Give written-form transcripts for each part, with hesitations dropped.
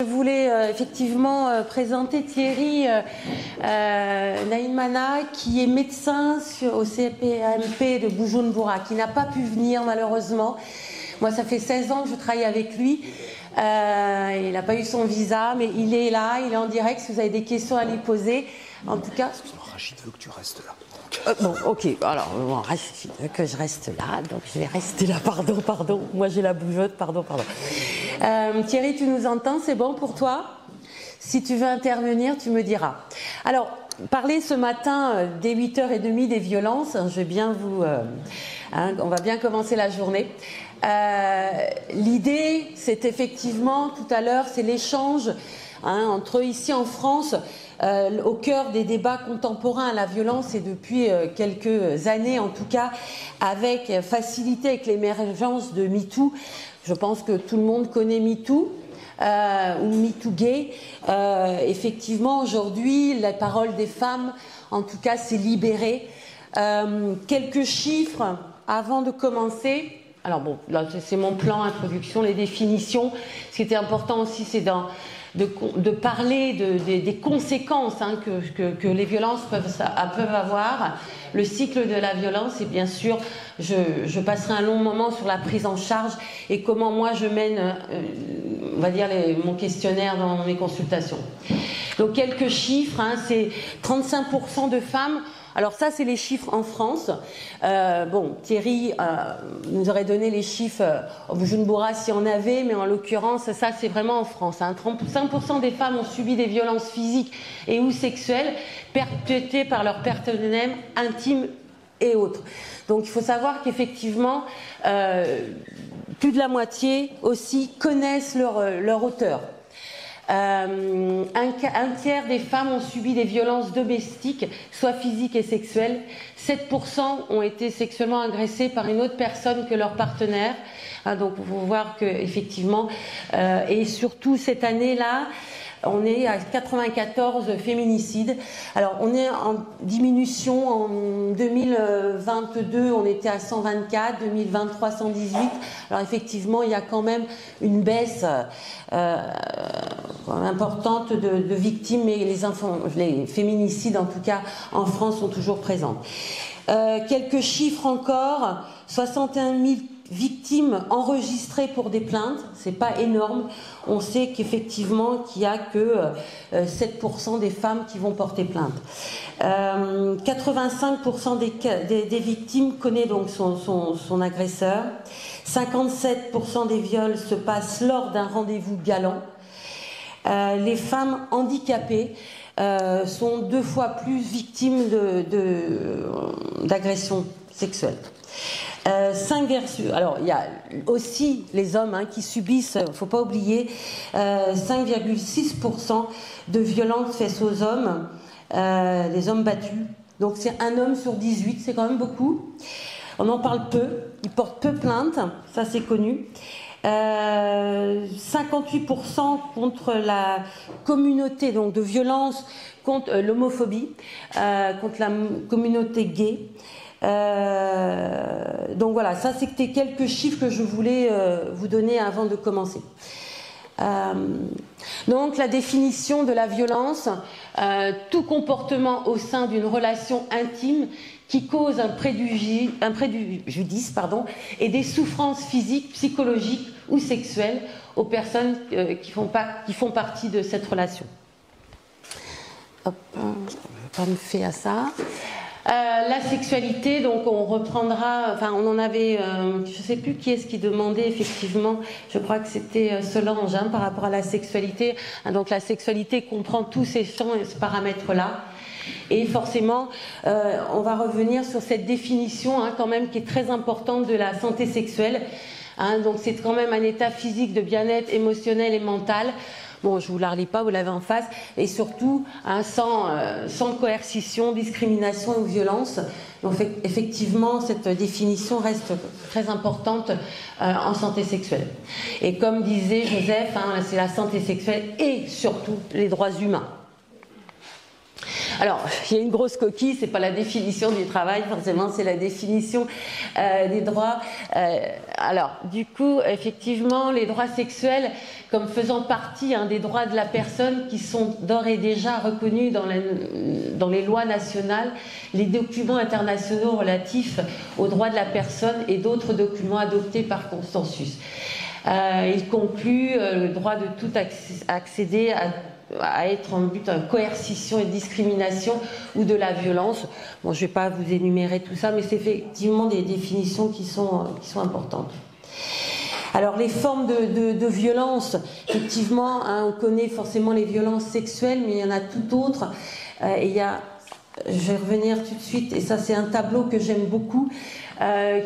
Je voulais effectivement présenter Thierry Naïmana, qui est médecin au CPAMP de Bujumbura, qui n'a pas pu venir malheureusement. Moi, ça fait 16 ans que je travaille avec lui. Il n'a pas eu son visa, mais il est là, il est en direct. Si vous avez des questions à lui poser, en tout cas. Excuse-moi, Rachid veut que tu restes là. Bon, ok, alors, bon, Rachid veut que je reste là, donc je vais rester là, pardon. Moi, j'ai la bougeotte, pardon. Thierry, tu nous entends, c'est bon pour toi? Si tu veux intervenir, tu me diras. Alors, parler ce matin dès 8h30 des violences, je vais bien vous... on va bien commencer la journée. L'idée, c'est effectivement, tout à l'heure, c'est l'échange entre ici en France, au cœur des débats contemporains à la violence, et depuis quelques années en tout cas, avec facilité, avec l'émergence de MeToo. Je pense que tout le monde connaît MeToo. Ou MeToo Gay. Effectivement, aujourd'hui, la parole des femmes, en tout cas, s'est libérée. Quelques chiffres avant de commencer. Alors bon, là, c'est mon plan introduction, les définitions. Ce qui était important aussi, c'est de parler des conséquences que les violences peuvent avoir, le cycle de la violence, et bien sûr, je passerai un long moment sur la prise en charge et comment moi je mène, on va dire, mon questionnaire dans mes consultations. Donc quelques chiffres, c'est 35% de femmes. Alors ça, c'est les chiffres en France. Bon, Thierry nous aurait donné les chiffres au Bujumbura si on avait, mais en l'occurrence, ça c'est vraiment en France. 35% des femmes ont subi des violences physiques et ou sexuelles perpétrées par leurs partenaires intimes et autres. Donc il faut savoir qu'effectivement, plus de la moitié aussi connaissent leur auteur. Un tiers des femmes ont subi des violences domestiques, soit physiques et sexuelles. 7% ont été sexuellement agressées par une autre personne que leur partenaire. Donc vous pouvez voir que effectivement, et surtout cette année-là, on est à 94 féminicides. Alors on est en diminution. En 2022, on était à 124, 2023 118. Alors effectivement, il y a quand même une baisse importante de victimes, mais les féminicides, en tout cas en France, sont toujours présents. Quelques chiffres encore. 61 000 victimes enregistrées pour des plaintes, c'est pas énorme. On sait qu'effectivement qu'il n'y a que 7% des femmes qui vont porter plainte. 85% des victimes connaît donc son agresseur. 57% des viols se passent lors d'un rendez-vous galant. Les femmes handicapées sont 2 fois plus victimes d'agressions sexuelles. Alors il y a aussi les hommes qui subissent, il ne faut pas oublier, 5,6% de violences faites aux hommes, les hommes battus. Donc c'est un homme sur 18, c'est quand même beaucoup. On en parle peu, ils portent peu plainte, ça c'est connu. 58% contre la communauté, donc de violence contre l'homophobie, contre la communauté gay. Donc voilà, ça c'était quelques chiffres que je voulais vous donner avant de commencer. Donc la définition de la violence, tout comportement au sein d'une relation intime qui cause un préjudice, et des souffrances physiques, psychologiques ou sexuelles aux personnes qui font partie de cette relation. Hop, je ne vais pas me faire à ça. La sexualité, donc on reprendra, on en avait, je ne sais plus qui est-ce qui demandait effectivement, je crois que c'était Solange par rapport à la sexualité. Donc la sexualité comprend tous ces champs et ce paramètre-là. Et forcément, on va revenir sur cette définition quand même qui est très importante de la santé sexuelle. Donc c'est quand même un état physique de bien-être émotionnel et mental. Bon, je ne vous la relis pas, vous l'avez en face. Et surtout, sans coercition, discrimination ou violence. Donc effectivement, cette définition reste très importante en santé sexuelle. Et comme disait Joseph, c'est la santé sexuelle et surtout les droits humains. Alors, il y a une grosse coquille, c'est pas la définition du travail, forcément, c'est la définition des droits. Alors, du coup, effectivement, les droits sexuels, comme faisant partie des droits de la personne qui sont d'ores et déjà reconnus dans les lois nationales, les documents internationaux relatifs aux droits de la personne et d'autres documents adoptés par consensus. Il conclut le droit de tout accéder à être en but de coercition et de discrimination ou de la violence. Bon, je ne vais pas vous énumérer tout ça, mais c'est effectivement des définitions qui sont importantes. Alors, les formes de violence, effectivement, on connaît forcément les violences sexuelles, mais il y en a tout autre. Et je vais revenir tout de suite, et ça c'est un tableau que j'aime beaucoup,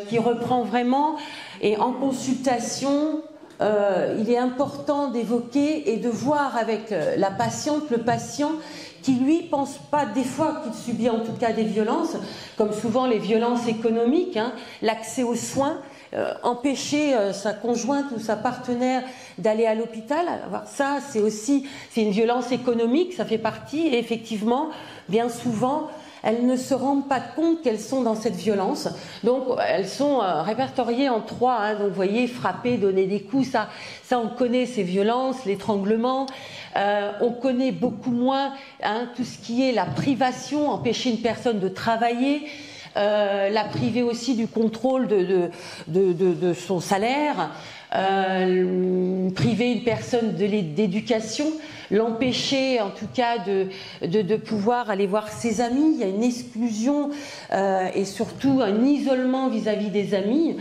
qui reprend vraiment, et en consultation, il est important d'évoquer et de voir avec la patiente, le patient, qui lui pense pas des fois qu'il subit en tout cas des violences, comme souvent les violences économiques, l'accès aux soins, empêcher sa conjointe ou sa partenaire d'aller à l'hôpital. Alors ça, c'est une violence économique, ça fait partie, et effectivement, bien souvent, elles ne se rendent pas compte qu'elles sont dans cette violence. Donc, elles sont répertoriées en 3. Donc, vous voyez, frapper, donner des coups, ça on connaît ces violences, l'étranglement. On connaît beaucoup moins tout ce qui est la privation, empêcher une personne de travailler, la priver aussi du contrôle de son salaire, priver une personne d'éducation, l'empêcher en tout cas de pouvoir aller voir ses amis. Il y a une exclusion et surtout un isolement vis-à-vis des amis.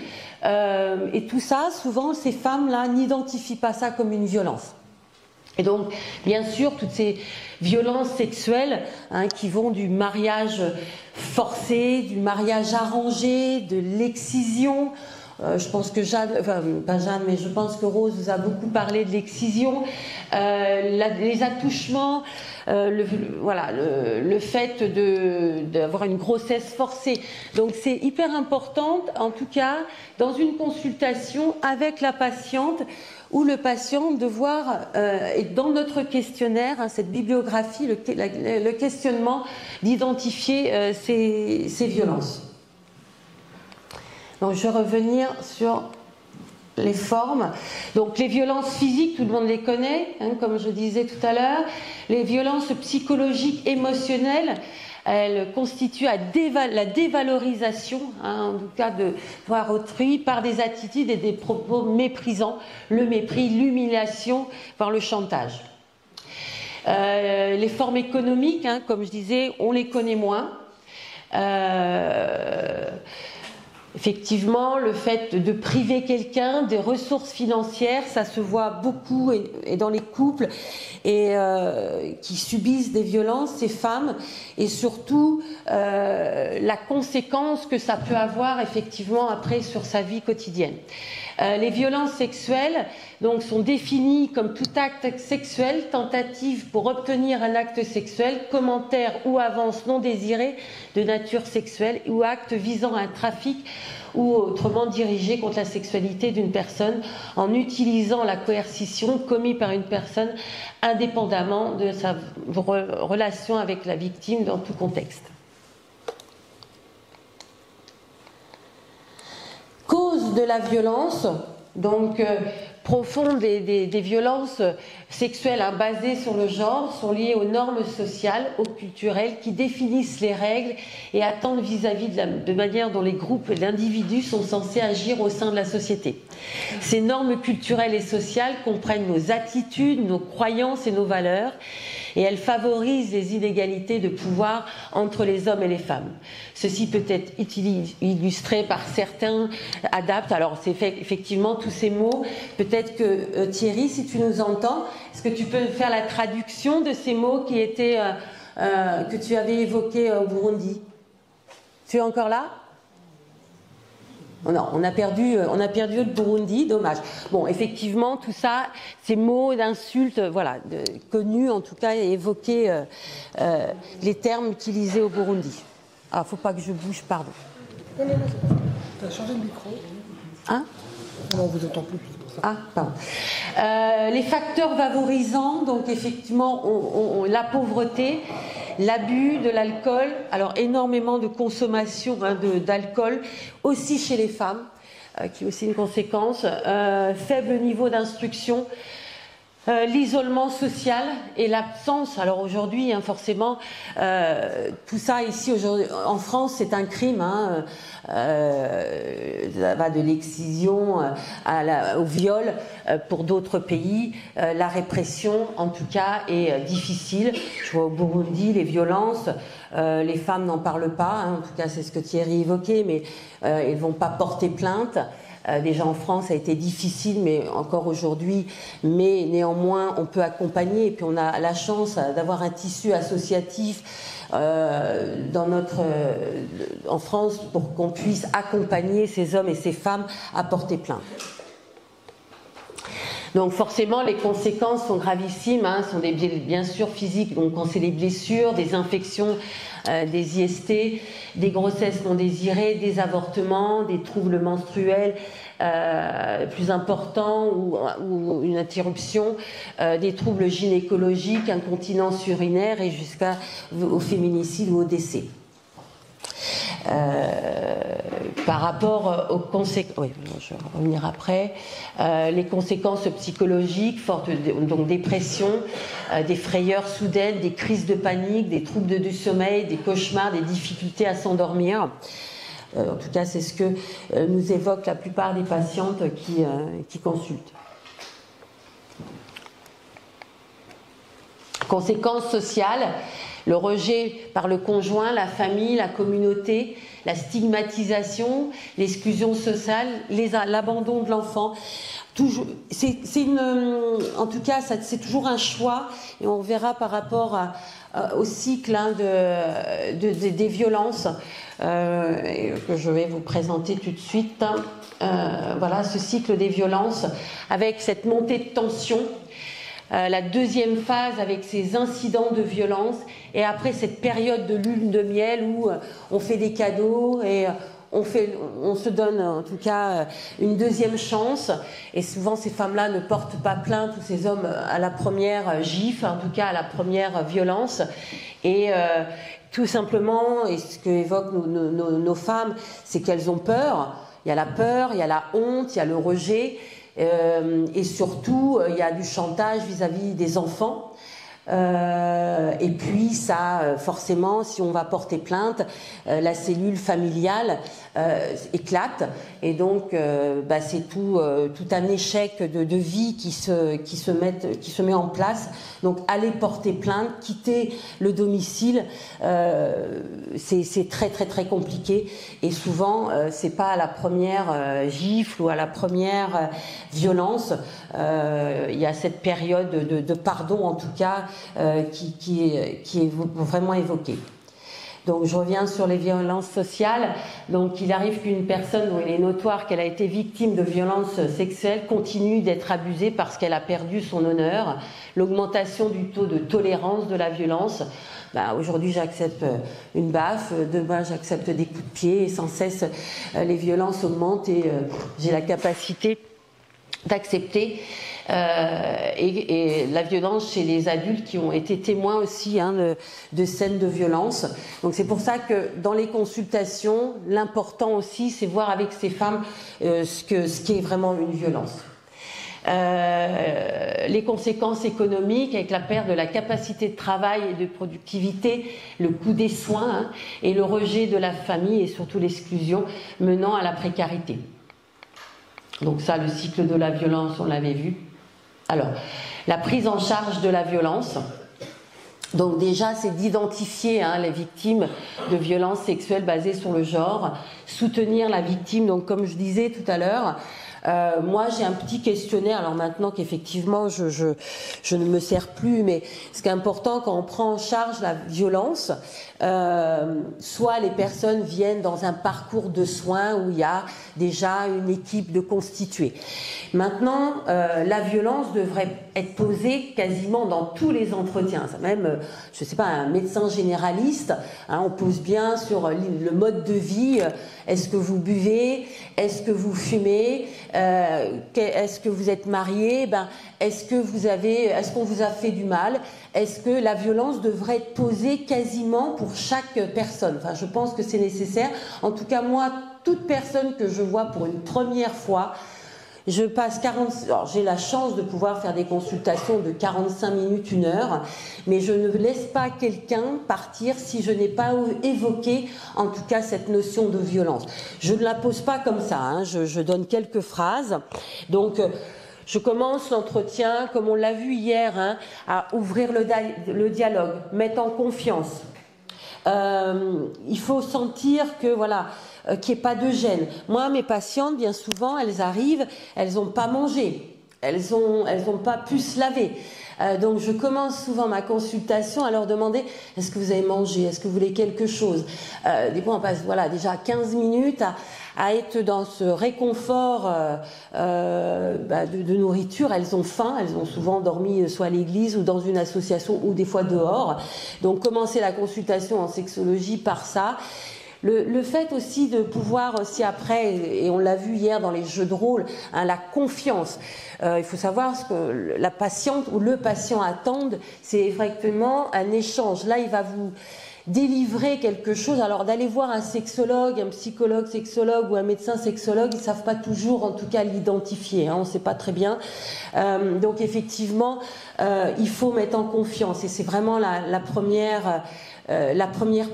Et tout ça, souvent, ces femmes-là n'identifient pas ça comme une violence. Et donc, bien sûr, toutes ces violences sexuelles qui vont du mariage forcé, du mariage arrangé, de l'excision. Je pense que pas Jeanne, mais je pense que Rose vous a beaucoup parlé de l'excision, les attouchements, le fait d'avoir une grossesse forcée. Donc c'est hyper important, en tout cas, dans une consultation avec la patiente ou le patient, de voir, et dans notre questionnaire, cette bibliographie, le questionnement, d'identifier ces violences. Donc, je vais revenir sur les formes. Donc, les violences physiques, tout le monde les connaît, comme je disais tout à l'heure. Les violences psychologiques, émotionnelles, elles constituent la dévalorisation, en tout cas de voir autrui, par des attitudes et des propos méprisants, le mépris, l'humiliation, voire le chantage. Les formes économiques, comme je disais, on les connaît moins. Effectivement, le fait de priver quelqu'un des ressources financières, ça se voit beaucoup et dans les couples qui subissent des violences, ces femmes, et surtout la conséquence que ça peut avoir effectivement après sur sa vie quotidienne. Les violences sexuelles donc, sont définies comme tout acte sexuel, tentative pour obtenir un acte sexuel, commentaire ou avance non désirée de nature sexuelle ou acte visant à un trafic ou autrement dirigé contre la sexualité d'une personne en utilisant la coercition commise par une personne indépendamment de sa relation avec la victime dans tout contexte. Cause de la violence, donc profonde des violences sexuelles basées sur le genre, sont liées aux normes sociales, aux culturelles qui définissent les règles et attendent vis-à-vis de manière dont les groupes et l'individu sont censés agir au sein de la société. Ces normes culturelles et sociales comprennent nos attitudes, nos croyances et nos valeurs, et elles favorisent les inégalités de pouvoir entre les hommes et les femmes. Ceci peut être illustré par certains adaptes. Alors, c'est effectivement tous ces mots. Peut-être que Thierry, si tu nous entends, est-ce que tu peux faire la traduction de ces mots qui étaient, que tu avais évoqués au Burundi? Tu es encore là? Non, on a perdu le Burundi, dommage. Bon, effectivement, tout ça, ces mots d'insultes, voilà, connus en tout cas, et évoqués, les termes utilisés au Burundi. Ah, faut pas que je bouge, pardon. Non, c'est pas ça. Tu as changé de micro. Hein? Non, on vous entend plus. Ah, pardon. Les facteurs favorisants, donc effectivement, la pauvreté, l'abus de l'alcool, alors énormément de consommation d'alcool, aussi chez les femmes, qui est aussi une conséquence, faible niveau d'instruction, l'isolement social et l'absence, alors aujourd'hui forcément tout ça ici aujourd'hui en France c'est un crime, ça va de l'excision au viol. Pour d'autres pays la répression en tout cas est difficile. Je vois au Burundi les violences, les femmes n'en parlent pas, en tout cas c'est ce que Thierry évoquait, mais elles ne vont pas porter plainte. Déjà en France, ça a été difficile, mais encore aujourd'hui, mais néanmoins, on peut accompagner, et puis on a la chance d'avoir un tissu associatif en France pour qu'on puisse accompagner ces hommes et ces femmes à porter plainte. Donc forcément, les conséquences sont gravissimes, sont bien sûr physiques, donc quand c'est les blessures, des infections, des IST, des grossesses non désirées, des avortements, des troubles menstruels plus importants ou une interruption, des troubles gynécologiques, incontinence urinaire et jusqu'au féminicide ou au décès. Par rapport aux conséquences, oui, je vais revenir après, les conséquences psychologiques, fortes, donc dépression, des frayeurs soudaines, des crises de panique, des troubles du sommeil, des cauchemars, des difficultés à s'endormir. En tout cas, c'est ce que nous évoquent la plupart des patientes qui consultent. Conséquences sociales, le rejet par le conjoint, la famille, la communauté, la stigmatisation, l'exclusion sociale, l'abandon de l'enfant. En tout cas, c'est toujours un choix, et on verra par rapport au cycle des violences que je vais vous présenter tout de suite. Voilà, ce cycle des violences avec cette montée de tension. La deuxième phase avec ces incidents de violence et après cette période de lune de miel où on fait des cadeaux et on se donne en tout cas une deuxième chance, et souvent ces femmes-là ne portent pas plainte, ou ces hommes, à la première gifle, en tout cas à la première violence, et tout simplement, et ce que évoquent nos femmes, c'est qu'elles ont peur. Il y a la peur, il y a la honte, il y a le rejet. Et surtout, il y a du chantage vis-à-vis des enfants. Et puis ça, forcément, si on va porter plainte, la cellule familiale éclate, et donc c'est tout un échec de vie qui se met en place. Donc aller porter plainte, quitter le domicile, c'est très très très compliqué, et souvent c'est pas à la première gifle ou à la première violence. Il y a cette période de pardon, en tout cas, qui est vraiment évoquée. Donc je reviens sur les violences sociales. Donc il arrive qu'une personne dont il est notoire qu'elle a été victime de violences sexuelles continue d'être abusée parce qu'elle a perdu son honneur. L'augmentation du taux de tolérance de la violence. Aujourd'hui j'accepte une baffe, demain j'accepte des coups de pied, et sans cesse les violences augmentent, et j'ai la capacité d'accepter et la violence chez les adultes qui ont été témoins aussi de scènes de violence. Donc c'est pour ça que dans les consultations, l'important aussi c'est voir avec ces femmes ce qui est vraiment une violence. Les conséquences économiques avec la perte de la capacité de travail et de productivité, le coût des soins, et le rejet de la famille et surtout l'exclusion menant à la précarité. Donc ça, le cycle de la violence, on l'avait vu. Alors, la prise en charge de la violence. Donc déjà, c'est d'identifier les victimes de violences sexuelles basées sur le genre, soutenir la victime. Donc comme je disais tout à l'heure, moi j'ai un petit questionnaire, alors maintenant qu'effectivement je ne me sers plus, mais ce qui est important quand on prend en charge la violence, soit les personnes viennent dans un parcours de soins où il y a déjà une équipe de constituée. Maintenant, la violence devrait être posée quasiment dans tous les entretiens. Ça même, je ne sais pas, un médecin généraliste, on pose bien sur le mode de vie. Est-ce que vous buvez? Est-ce que vous fumez? Est-ce que vous êtes marié? Est-ce qu'on vous a fait du mal? Est-ce que la violence devrait être posée quasiment pour chaque personne? Enfin, je pense que c'est nécessaire. En tout cas, moi, toute personne que je vois pour une première fois, je passe 40... Alors, j'ai la chance de pouvoir faire des consultations de 45 minutes, 1 heure, mais je ne laisse pas quelqu'un partir si je n'ai pas évoqué, en tout cas, cette notion de violence. Je ne la pose pas comme ça, hein, je donne quelques phrases. Donc, je commence l'entretien, comme on l'a vu hier, hein, à ouvrir le dialogue, mettre en confiance. Il faut sentir que, voilà, qu'il n'y ait pas de gêne. Moi, mes patientes, bien souvent, elles arrivent, elles n'ont pas mangé, elles ont pas pu se laver. Donc, je commence souvent ma consultation à leur demander: est-ce que vous avez mangé? Est-ce que vous voulez quelque chose? Des fois, on passe, voilà, déjà 15 minutes à être dans ce réconfort de nourriture. Elles ont faim, elles ont souvent dormi soit à l'église ou dans une association ou des fois dehors. Donc, commencer la consultation en sexologie par ça. Le fait aussi de pouvoir aussi après, et on l'a vu hier dans les jeux de rôle, hein, la confiance. Il faut savoir ce que la patiente ou le patient attendent, c'est effectivement un échange. Là, il va vous délivrer quelque chose. Alors d'aller voir un sexologue, un psychologue sexologue ou un médecin sexologue, ils ne savent pas toujours en tout cas l'identifier, hein, on ne sait pas très bien. Donc effectivement, il faut mettre en confiance et c'est vraiment la première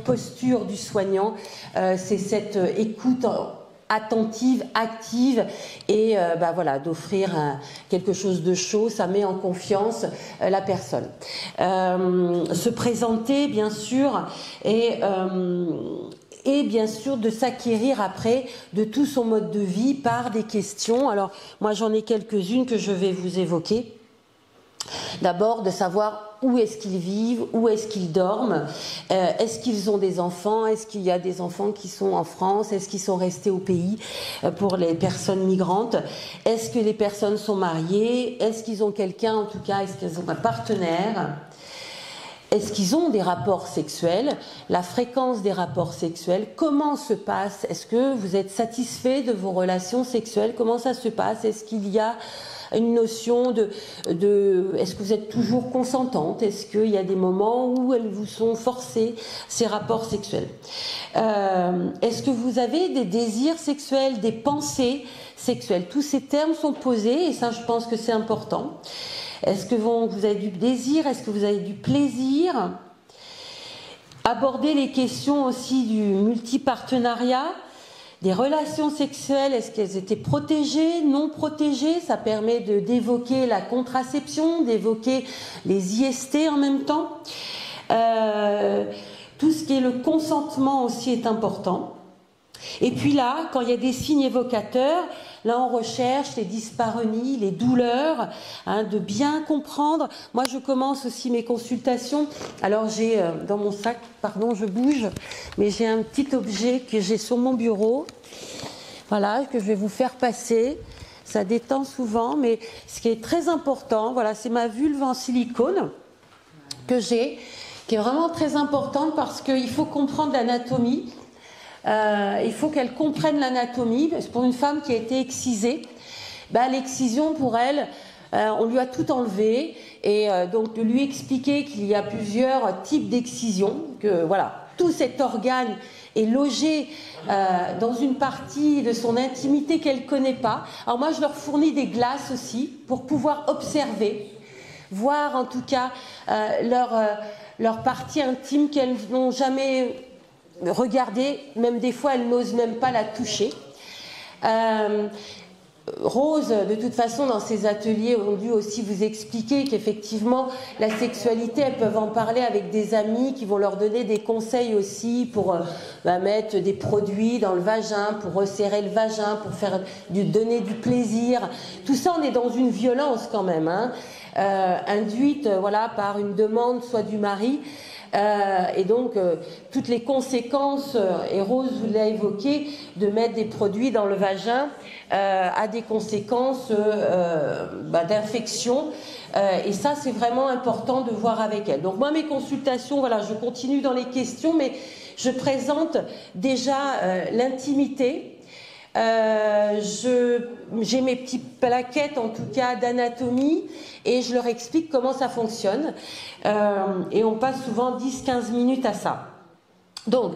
posture du soignant, c'est cette écoute attentive, active et voilà, d'offrir quelque chose de chaud, ça met en confiance la personne. Se présenter bien sûr et bien sûr de s'acquérir après de tout son mode de vie par des questions. Alors moi j'en ai quelques-unes que je vais vous évoquer. D'abord de savoir où est-ce qu'ils vivent, où est-ce qu'ils dorment, est-ce qu'ils ont des enfants, est-ce qu'il y a des enfants qui sont en France, est-ce qu'ils sont restés au pays pour les personnes migrantes, est-ce que les personnes sont mariées, est-ce qu'ils ont quelqu'un, en tout cas, est-ce qu'ils ont un partenaire, est-ce qu'ils ont des rapports sexuels, la fréquence des rapports sexuels, comment se passe, est-ce que vous êtes satisfait de vos relations sexuelles, comment ça se passe, est-ce qu'il y a une notion est-ce que vous êtes toujours consentante, est-ce qu'il y a des moments où elles vous sont forcées ces rapports sexuels, est-ce que vous avez des désirs sexuels, des pensées sexuelles, tous ces termes sont posés et ça je pense que c'est important. Est-ce que vous avez du désir, est-ce que vous avez du plaisir, aborder les questions aussi du multipartenariat, des relations sexuelles, est-ce qu'elles étaient protégées, non protégées? Ça permet d'évoquer la contraception, d'évoquer les IST en même temps. Tout ce qui est le consentement aussi est important. Et puis là, quand il y a des signes évocateurs, là on recherche les dyspareunies, les douleurs, hein, de bien comprendre. Moi je commence aussi mes consultations. Alors j'ai dans mon sac, pardon je bouge, mais j'ai un petit objet que j'ai sur mon bureau, voilà, que je vais vous faire passer. Ça détend souvent, mais ce qui est très important, voilà, c'est ma vulve en silicone que j'ai, qui est vraiment très importante parce qu'il faut comprendre l'anatomie. Il faut qu'elle comprenne l'anatomie. Pour une femme qui a été excisée, l'excision pour elle, on lui a tout enlevé et donc de lui expliquer qu'il y a plusieurs types d'excision, que voilà, tout cet organe est logé dans une partie de son intimité qu'elle ne connaît pas. Alors moi je leur fournis des glaces aussi pour pouvoir observer, voir en tout cas leur partie intime qu'elles n'ont jamais regardez, même des fois elles n'osent même pas la toucher. Rose, de toute façon, dans ses ateliers, ont dû aussi vous expliquer qu'effectivement, la sexualité, elles peuvent en parler avec des amis qui vont leur donner des conseils aussi pour mettre des produits dans le vagin, pour resserrer le vagin, pour donner du plaisir. Tout ça, on est dans une violence quand même, hein, induite voilà, par une demande soit du mari, et donc toutes les conséquences, et Rose vous l'a évoqué, de mettre des produits dans le vagin a des conséquences d'infection, et ça c'est vraiment important de voir avec elle. Donc moi mes consultations, voilà, je continue dans les questions, mais je présente déjà l'intimité, J'ai mes petites plaquettes en tout cas d'anatomie et je leur explique comment ça fonctionne. Et on passe souvent 10-15 minutes à ça. Donc,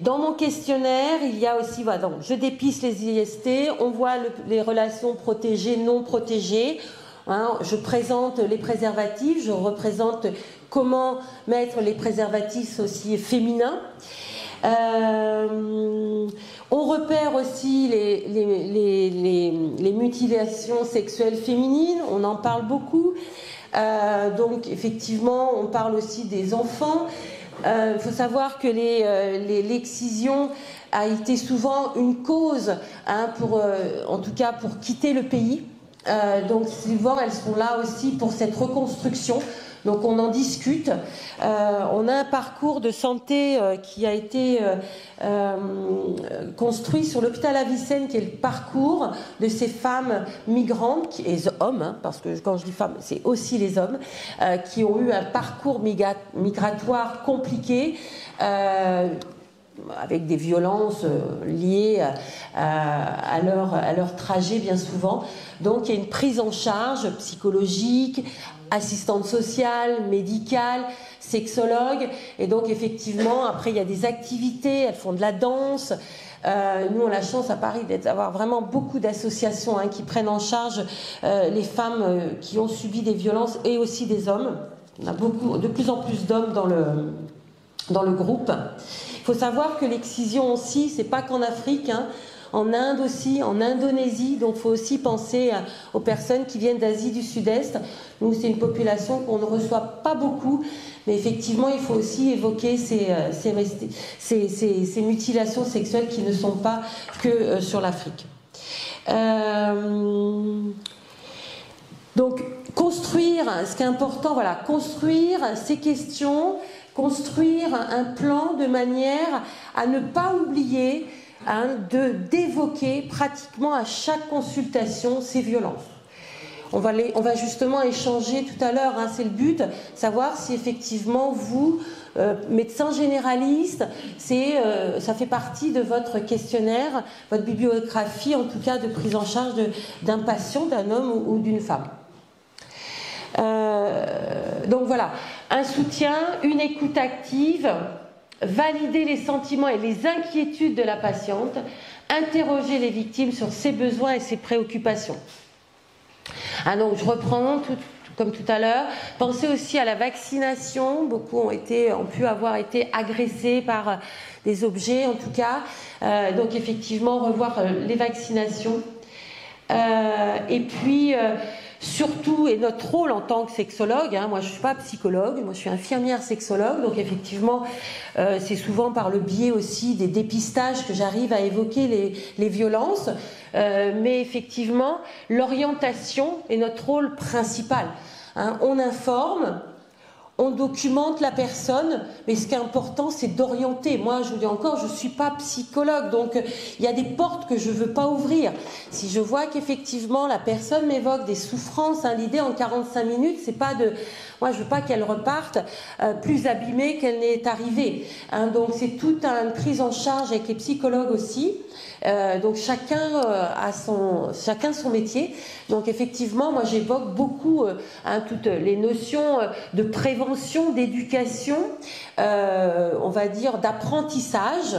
dans mon questionnaire, il y a aussi, voilà, donc, je dépiste les IST, on voit les relations protégées, non protégées. Hein, je présente les préservatifs, je représente comment mettre les préservatifs aussi féminins. On repère aussi les mutilations sexuelles féminines, on en parle beaucoup. Donc effectivement, on parle aussi des enfants. Il faut savoir que l'excision a été souvent une cause, hein, en tout cas pour quitter le pays. Donc souvent elles sont là aussi pour cette reconstruction. Donc on en discute. On a un parcours de santé qui a été construit sur l'hôpital Avicenne, qui est le parcours de ces femmes migrantes, et hommes, hein, parce que quand je dis femmes, c'est aussi les hommes, qui ont eu un parcours migratoire compliqué, avec des violences liées à leur trajet bien souvent. Donc il y a une prise en charge psychologique, assistante sociale, médicale, sexologue, et donc effectivement après il y a des activités, elles font de la danse. Nous on a la chance à Paris d'avoir vraiment beaucoup d'associations, hein, qui prennent en charge les femmes qui ont subi des violences et aussi des hommes. On a de plus en plus d'hommes dans le groupe. Il faut savoir que l'excision aussi, c'est pas qu'en Afrique, hein, en Inde aussi, en Indonésie, donc il faut aussi penser aux personnes qui viennent d'Asie du Sud-Est. Nous, c'est une population qu'on ne reçoit pas beaucoup, mais effectivement, il faut aussi évoquer ces mutilations sexuelles qui ne sont pas que sur l'Afrique. Donc, construire, ce qui est important, voilà, construire ces questions, construire un plan de manière à ne pas oublier, hein, d'évoquer pratiquement à chaque consultation ces violences. On va justement échanger tout à l'heure, hein, c'est le but, savoir si effectivement vous, médecin généraliste, ça fait partie de votre questionnaire, votre bibliographie en tout cas de prise en charge d'un patient, d'un homme ou d'une femme. Donc voilà, un soutien, une écoute active, valider les sentiments et les inquiétudes de la patiente, interroger les victimes sur ses besoins et ses préoccupations. Ah donc je reprends comme tout à l'heure, pensez aussi à la vaccination. Beaucoup ont pu avoir été agressés par des objets en tout cas, donc effectivement revoir les vaccinations, et puis surtout, et notre rôle en tant que sexologue, hein, moi je ne suis pas psychologue, moi je suis infirmière sexologue, donc effectivement c'est souvent par le biais aussi des dépistages que j'arrive à évoquer les violences, mais effectivement l'orientation est notre rôle principal. Hein, on informe, on documente la personne, mais ce qui est important, c'est d'orienter. Moi, je vous dis encore, je ne suis pas psychologue, donc il y a des portes que je ne veux pas ouvrir. Si je vois qu'effectivement la personne m'évoque des souffrances, hein, l'idée en 45 minutes, c'est pas de... Moi, je ne veux pas qu'elle reparte plus abîmée qu'elle n'est arrivée. Hein, donc, c'est toute une prise en charge avec les psychologues aussi. Donc, chacun son métier. Donc, effectivement, moi, j'évoque beaucoup toutes les notions de prévention, d'éducation, on va dire d'apprentissage.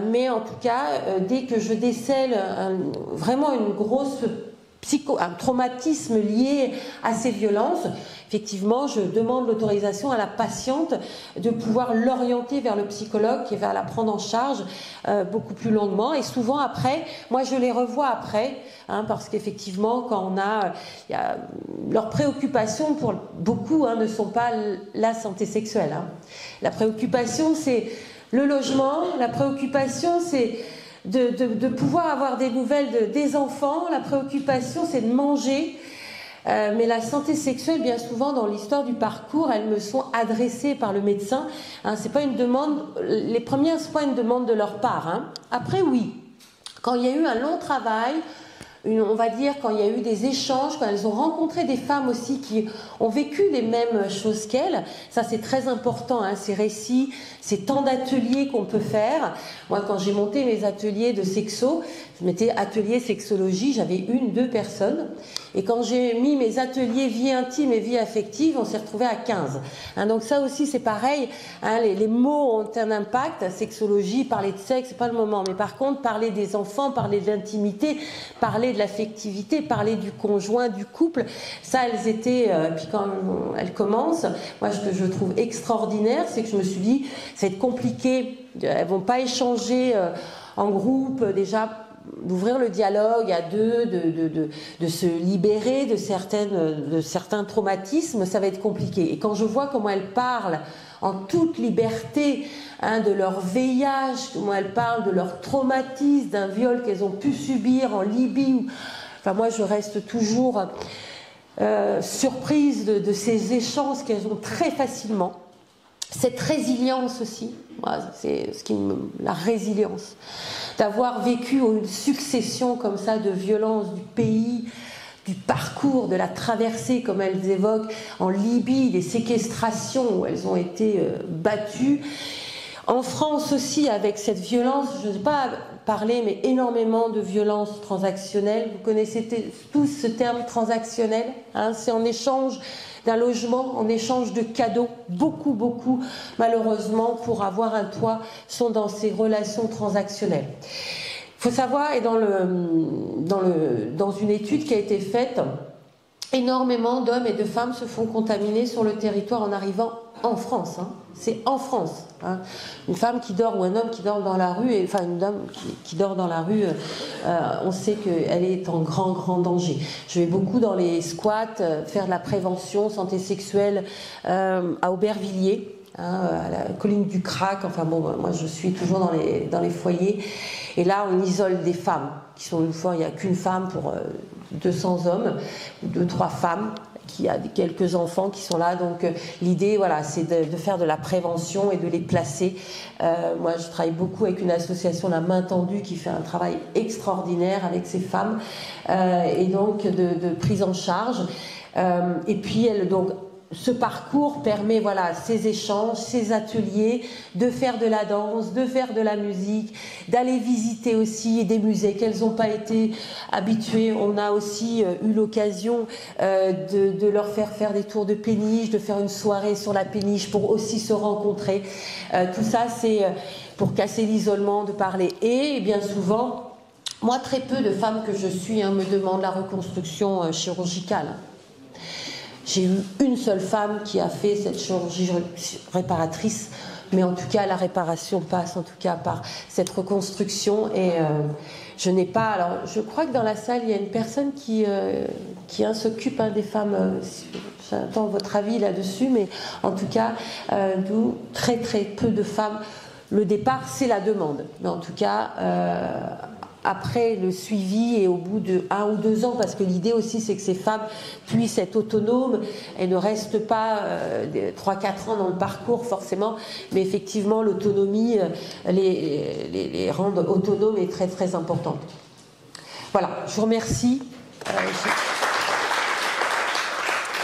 Mais en tout cas, dès que je décèle vraiment une grosse un traumatisme lié à ces violences, effectivement, je demande l'autorisation à la patiente de pouvoir l'orienter vers le psychologue qui va la prendre en charge beaucoup plus longuement. Et souvent après, moi je les revois après, hein, parce qu'effectivement, quand il y a leurs préoccupations pour beaucoup, hein, ne sont pas la santé sexuelle. Hein. La préoccupation, c'est le logement. La préoccupation, c'est de pouvoir avoir des nouvelles des enfants. La préoccupation, c'est de manger. Mais la santé sexuelle, bien souvent, dans l'histoire du parcours, elles me sont adressées par le médecin. Hein, c'est pas une demande, les premières, c'est pas une demande de leur part. Hein. Après, oui, quand il y a eu un long travail on va dire, quand il y a eu des échanges, quand elles ont rencontré des femmes aussi qui ont vécu les mêmes choses qu'elles. Ça, c'est très important, hein, ces récits, ces temps d'ateliers qu'on peut faire. Moi, quand j'ai monté mes ateliers de sexo, je mettais atelier sexologie, j'avais 1-2 personnes. Et quand j'ai mis mes ateliers vie intime et vie affective, on s'est retrouvé à 15. Hein, donc ça aussi, c'est pareil. Hein, les mots ont un impact. Sexologie, parler de sexe, c'est pas le moment. Mais par contre, parler des enfants, parler de l'intimité, parler de l'affectivité, parler du conjoint, du couple, ça, elles étaient... puis quand elles commencent, moi, ce que je trouve extraordinaire, c'est que je me suis dit, ça va être compliqué. Elles vont pas échanger en groupe, déjà... d'ouvrir le dialogue à deux, de se libérer de certains traumatismes, ça va être compliqué. Et quand je vois comment elles parlent en toute liberté, hein, de leur VIH, comment elles parlent de leur traumatisme, d'un viol qu'elles ont pu subir en Libye, enfin moi je reste toujours surprise de ces échanges qu'elles ont très facilement. Cette résilience aussi, c'est la résilience, d'avoir vécu une succession comme ça de violences du pays, du parcours, de la traversée, comme elles évoquent en Libye, des séquestrations où elles ont été battues. En France aussi, avec cette violence, je ne sais pas parler, mais énormément de violences transactionnelles. Vous connaissez tous ce terme transactionnel, hein, c'est en échange d'un logement, en échange de cadeaux. Beaucoup, malheureusement, pour avoir un toit, sont dans ces relations transactionnelles. Il faut savoir, et dans une étude qui a été faite, énormément d'hommes et de femmes se font contaminer sur le territoire en arrivant en France. Hein. C'est en France. Hein. Une femme qui dort ou un homme qui dort dans la rue, enfin une dame qui dort dans la rue, on sait qu'elle est en grand danger. Je vais beaucoup dans les squats faire de la prévention santé sexuelle à Aubervilliers. Hein, à la colline du Crac, enfin bon, moi je suis toujours dans les foyers, et là on isole des femmes qui sont une fois, il n'y a qu'une femme pour 200 hommes, 2-3 femmes, qui a quelques enfants qui sont là, donc l'idée, voilà, c'est de faire de la prévention et de les placer. Moi je travaille beaucoup avec une association, la Main Tendue, qui fait un travail extraordinaire avec ces femmes, et donc de prise en charge, et puis donc ce parcours permet, voilà, ces échanges, ces ateliers, de faire de la danse, de faire de la musique, d'aller visiter aussi des musées qu'elles n'ont pas été habituées. On a aussi eu l'occasion de leur faire des tours de péniche, de faire une soirée sur la péniche pour aussi se rencontrer. Tout ça, c'est pour casser l'isolement, de parler. Et bien souvent, moi, très peu de femmes que je suis me demandent la reconstruction chirurgicale. J'ai eu une seule femme qui a fait cette chirurgie réparatrice, mais en tout cas la réparation passe en tout cas par cette reconstruction, et je n'ai pas... Alors je crois que dans la salle il y a une personne qui s'occupe des femmes, j'attends votre avis là-dessus, mais en tout cas d'où très peu de femmes. Le départ c'est la demande, mais en tout cas... après le suivi et au bout de 1 ou 2 ans, parce que l'idée aussi c'est que ces femmes puissent être autonomes et ne restent pas 3-4 ans dans le parcours forcément, mais effectivement l'autonomie les rend autonomes et très importante. Voilà, je vous remercie.